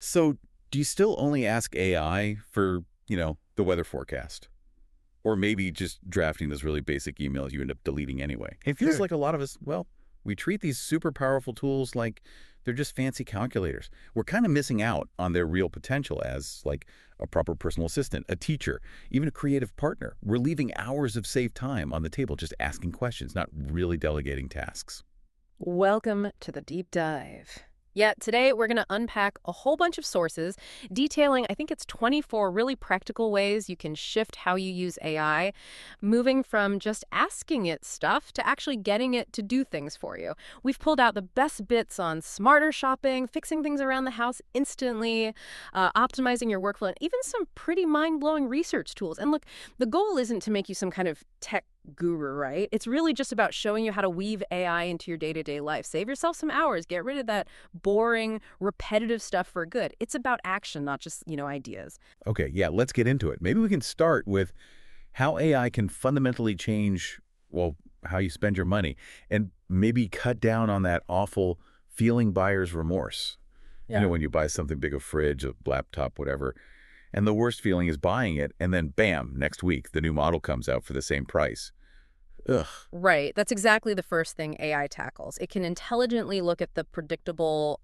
So, do you still only ask AI for, the weather forecast? Or maybe just drafting those really basic emails you end up deleting anyway? It feels Sure. like a lot of us, well, we treat these super powerful tools like they're just fancy calculators. We're kind of missing out on their real potential as, like, a proper personal assistant, a teacher, even a creative partner. We're leaving hours of saved time on the table just asking questions, not really delegating tasks. Welcome to the deep dive. Yeah, today we're going to unpack a whole bunch of sources detailing, I think it's 24 really practical ways you can shift how you use AI, moving from just asking it stuff to actually getting it to do things for you. We've pulled out the best bits on smarter shopping, fixing things around the house instantly, optimizing your workflow, and even some pretty mind blowing research tools. And look, the goal isn't to make you some kind of tech guru, right? It's really just about showing you how to weave AI into your day-to-day life. Save yourself some hours, get rid of that boring, repetitive stuff for good. It's about action, not just, ideas. Okay, yeah, let's get into it. Maybe we can start with how AI can fundamentally change, well, how you spend your money and maybe cut down on that awful feeling buyer's remorse. Yeah. When you buy something big, a fridge, a laptop, whatever, and the worst feeling is buying it, and then bam, next week, the new model comes out for the same price. Ugh. Right. That's exactly the first thing AI tackles. It can intelligently look at the predictable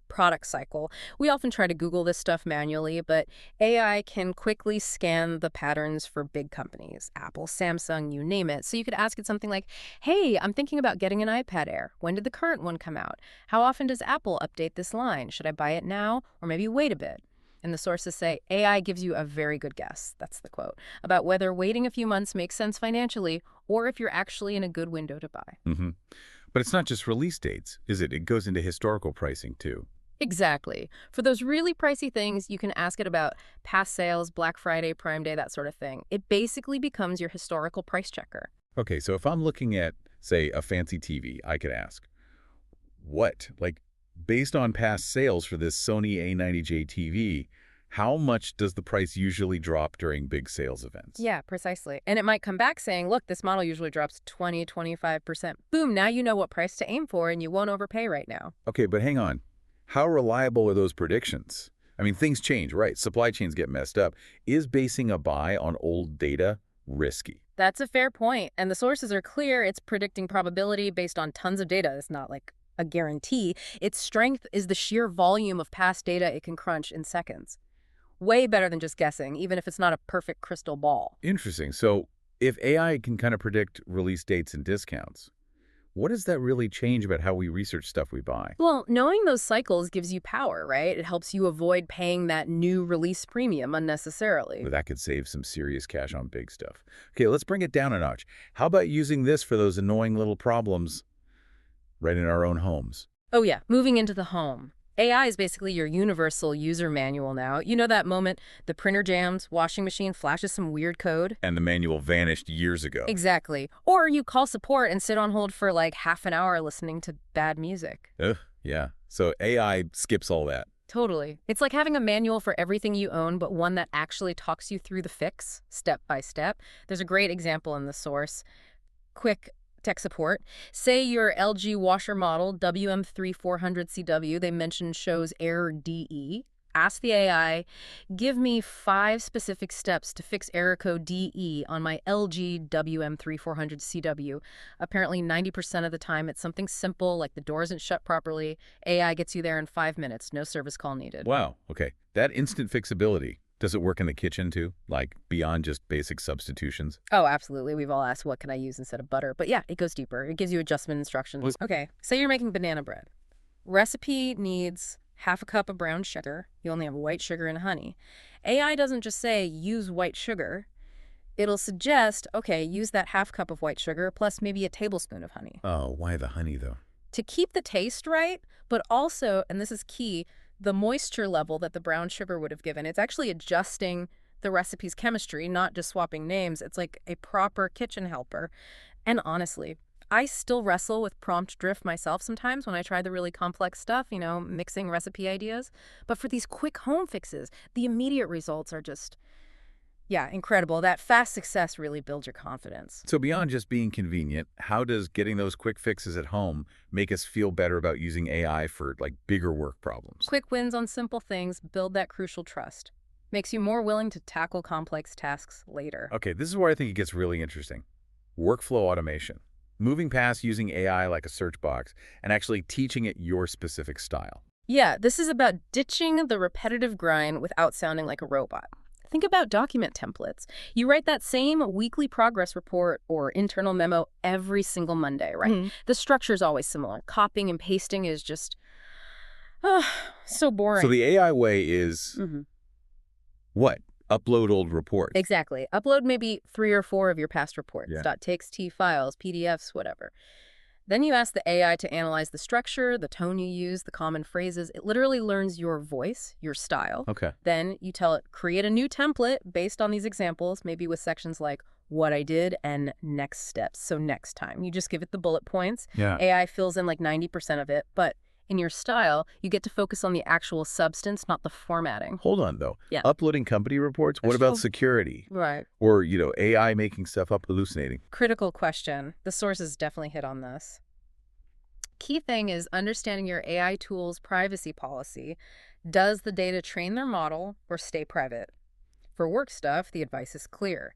product cycle. We often try to Google this stuff manually, but AI can quickly scan the patterns for big companies, Apple, Samsung, you name it. So you could ask it something like, hey, I'm thinking about getting an iPad Air. When did the current one come out? How often does Apple update this line? Should I buy it now or maybe wait a bit? And the sources say AI gives you a very good guess, that's the quote, about whether waiting a few months makes sense financially or if you're actually in a good window to buy. hmm But it's not just release dates, is it? It goes into historical pricing, too. Exactly. For those really pricey things, you can ask it about past sales, Black Friday, Prime Day, that sort of thing. It basically becomes your historical price checker. Okay, so if I'm looking at, say, a fancy TV, I could ask, based on past sales for this Sony A90J TV, how much does the price usually drop during big sales events? Yeah, precisely. And it might come back saying, look, this model usually drops 20, 25%. Boom, now you know what price to aim for and you won't overpay right now. Okay, but hang on. How reliable are those predictions? I mean, things change, right? Supply chains get messed up. Is basing a buy on old data risky? That's a fair point, and the sources are clear. It's predicting probability based on tons of data. It's not like a guarantee. Its strength is the sheer volume of past data it can crunch in seconds. Way better than just guessing, even if it's not a perfect crystal ball. Interesting. So if AI can kind of predict release dates and discounts, what does that really change about how we research stuff we buy? Well, knowing those cycles gives you power, right? It helps you avoid paying that new release premium unnecessarily. Well, that could save some serious cash on big stuff. Okay, let's bring it down a notch. How about using this for those annoying little problems right in our own homes? Oh yeah, moving into the home. AI is basically your universal user manual now. You know that moment the printer jams, washing machine flashes some weird code? And the manual vanished years ago. Exactly. Or you call support and sit on hold for like half an hour listening to bad music. Ugh, yeah. So AI skips all that. Totally. It's like having a manual for everything you own, but one that actually talks you through the fix, step by step. There's a great example in the source. Quick tech support. Say your LG washer model WM3400CW, they mentioned shows error DE. Ask the AI, give me 5 specific steps to fix error code DE on my LG WM3400CW. Apparently 90% of the time it's something simple like the door isn't shut properly. AI gets you there in 5 minutes, no service call needed. Wow, okay. That instant fixability, does it work in the kitchen too? Like beyond just basic substitutions? Oh, absolutely. We've all asked, what can I use instead of butter? But yeah, it goes deeper. It gives you adjustment instructions. Okay, say you're making banana bread. Recipe needs half a cup of brown sugar. You only have white sugar and honey. AI doesn't just say, use white sugar. It'll suggest, okay, use that half cup of white sugar plus maybe a tablespoon of honey. Oh, why the honey though? To keep the taste right, but also, and this is key, the moisture level that the brown sugar would have given. It's actually adjusting the recipe's chemistry, not just swapping names. It's like a proper kitchen helper. And honestly, I still wrestle with prompt drift myself sometimes when I try the really complex stuff, mixing recipe ideas. But for these quick home fixes, the immediate results are just Yeah, incredible. That fast success really builds your confidence. So beyond just being convenient, how does getting those quick fixes at home make us feel better about using AI for like bigger work problems? Quick wins on simple things build that crucial trust. Makes you more willing to tackle complex tasks later. Okay, this is where I think it gets really interesting. Workflow automation. Moving past using AI like a search box and actually teaching it your specific style. Yeah, this is about ditching the repetitive grind without sounding like a robot. Think about document templates. You write that same weekly progress report or internal memo every single Monday, right? The structure is always similar. Copying and pasting is just so boring. So the AI way is what? Upload old reports. Exactly. Upload maybe 3 or 4 of your past reports, Yeah. .txt files, PDFs, whatever. Then you ask the AI to analyze the structure, the tone you use, the common phrases. It literally learns your voice, your style. Okay. Then you tell it, create a new template based on these examples, maybe with sections like what I did and next steps. So next time, you just give it the bullet points. Yeah. AI fills in like 90% of it, but in your style, you get to focus on the actual substance, not the formatting. Hold on, though. Yeah. Uploading company reports? What about security? Right. Or, AI making stuff up, hallucinating? Critical question. The sources definitely hit on this. Key thing is understanding your AI tool's privacy policy. Does the data train their model or stay private? For work stuff, the advice is clear.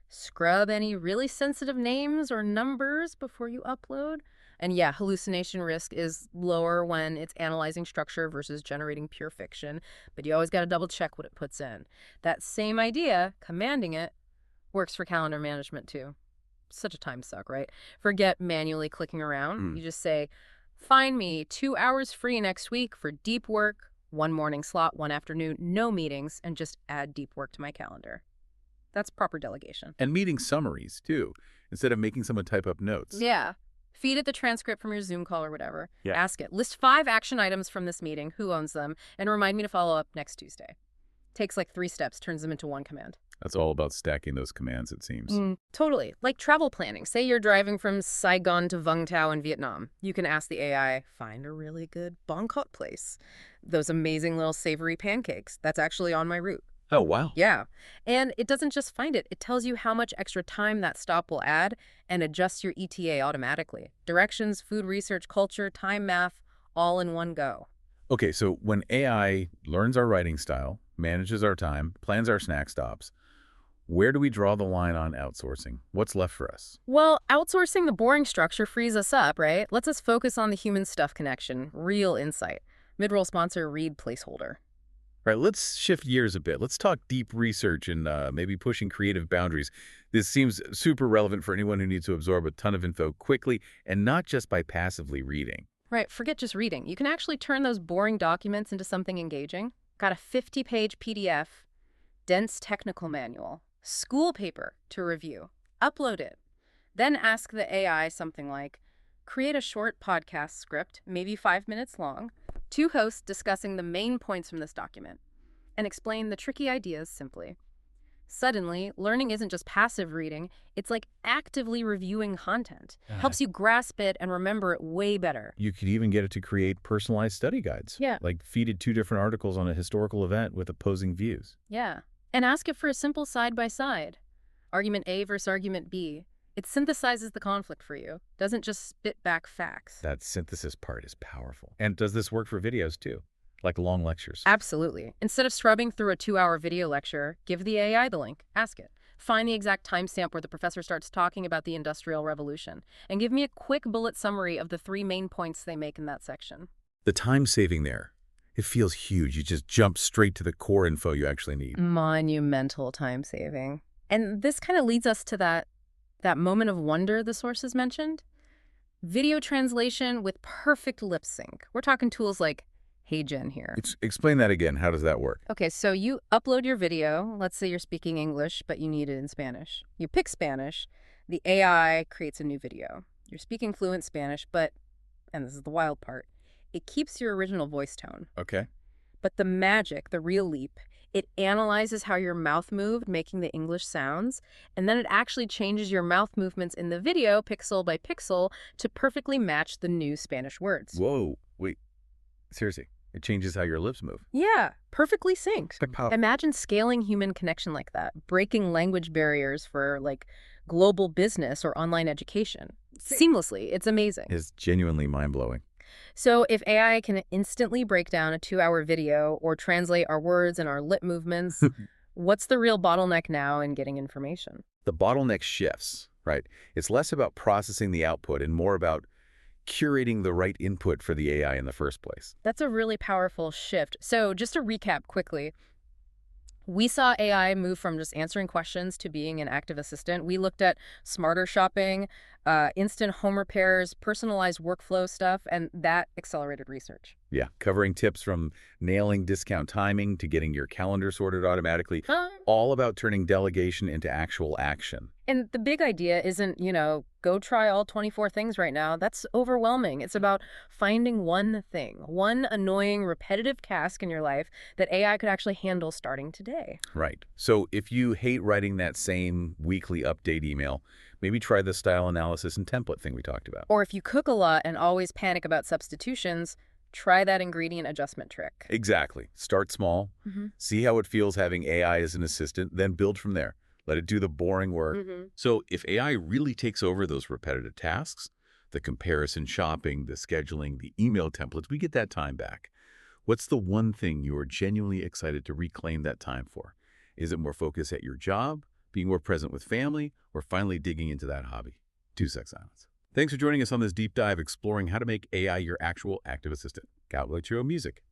Scrub any really sensitive names or numbers before you upload. And yeah, hallucination risk is lower when it's analyzing structure versus generating pure fiction, but you always got to double check what it puts in. That same idea, commanding it, works for calendar management too. Such a time suck, right? Forget manually clicking around. You just say, find me 2 hours free next week for deep work, 1 morning slot, 1 afternoon, no meetings, and just add deep work to my calendar. That's proper delegation. And meeting summaries, too, instead of making someone type up notes. Yeah. Feed it the transcript from your Zoom call or whatever. Yeah. Ask it, list 5 action items from this meeting, who owns them, and remind me to follow up next Tuesday. Takes like 3 steps, turns them into 1 command. That's all about stacking those commands, it seems. Totally. Like travel planning. Say you're driving from Saigon to Vung Tau in Vietnam. You can ask the AI, find a really good Bangkok place. Those amazing little savory pancakes. That's actually on my route. Oh, wow. Yeah. And it doesn't just find it. It tells you how much extra time that stop will add and adjusts your ETA automatically. Directions, food research, culture, time, math, all in one go. Okay, so when AI learns our writing style, manages our time, plans our snack stops, where do we draw the line on outsourcing? What's left for us? Well, outsourcing the boring structure frees us up, right? Lets us focus on the human stuff connection, real insight. Mid-roll sponsor, read placeholder. Right, let's shift gears a bit. Let's talk deep research and maybe pushing creative boundaries. This seems super relevant for anyone who needs to absorb a ton of info quickly and not just by passively reading. Right, forget just reading. You can actually turn those boring documents into something engaging. Got a 50-page PDF, dense technical manual, school paper to review. Upload it. Then ask the AI something like, create a short podcast script, maybe 5 minutes long, 2 hosts discussing the main points from this document, and explain the tricky ideas simply. Suddenly, learning isn't just passive reading, it's like actively reviewing content. Helps you grasp it and remember it way better. You could even get it to create personalized study guides. Yeah. Like feed it 2 different articles on a historical event with opposing views. Yeah. And ask it for a simple side-by-side. Argument A versus argument B. It synthesizes the conflict for you. Doesn't just spit back facts. That synthesis part is powerful. And does this work for videos too? Like long lectures? Absolutely. Instead of scrubbing through a 2-hour video lecture, give the AI the link. Ask it. Find the exact timestamp where the professor starts talking about the Industrial Revolution. And give me a quick bullet summary of the 3 main points they make in that section. The time saving there, it feels huge. You just jump straight to the core info you actually need. Monumental time saving. And this kind of leads us to that moment of wonder the sources mentioned. Video translation with perfect lip sync. We're talking tools like HeyGen here. Explain that again. How does that work? Okay, so you upload your video. Let's say you're speaking English, but you need it in Spanish. You pick Spanish. The AI creates a new video. You're speaking fluent Spanish, but, and this is the wild part, it keeps your original voice tone. Okay. But the magic, the real leap, it analyzes how your mouth moved, making the English sounds, and then it actually changes your mouth movements in the video, pixel by pixel, to perfectly match the new Spanish words. Whoa. Wait. Seriously. It changes how your lips move. Yeah, perfectly synced. Like how Imagine scaling human connection like that, breaking language barriers for like global business or online education seamlessly. It's amazing. is genuinely mind-blowing. So if AI can instantly break down a 2-hour video or translate our words and our lip movements, what's the real bottleneck now in getting information? The bottleneck shifts, right? It's less about processing the output and more about curating the right input for the AI in the first place. That's a really powerful shift. So just to recap quickly, we saw AI move from just answering questions to being an active assistant. We looked at smarter shopping, instant home repairs, personalized workflow stuff, and that accelerated research. Yeah, covering tips from nailing discount timing to getting your calendar sorted automatically, all about turning delegation into actual action. And the big idea isn't, go try all 24 things right now. That's overwhelming. It's about finding one thing, one annoying, repetitive task in your life that AI could actually handle starting today. Right. So if you hate writing that same weekly update email, maybe try the style analysis and template thing we talked about. Or if you cook a lot and always panic about substitutions, try that ingredient adjustment trick. Exactly. Start small, see how it feels having AI as an assistant, then build from there. Let it do the boring work. So if AI really takes over those repetitive tasks, the comparison shopping, the scheduling, the email templates, we get that time back. What's the one thing you are genuinely excited to reclaim that time for? Is it more focus at your job, being more present with family, or finally digging into that hobby? 2-sec silence. Thanks for joining us on this deep dive exploring how to make AI your actual active assistant. Calculate your own music.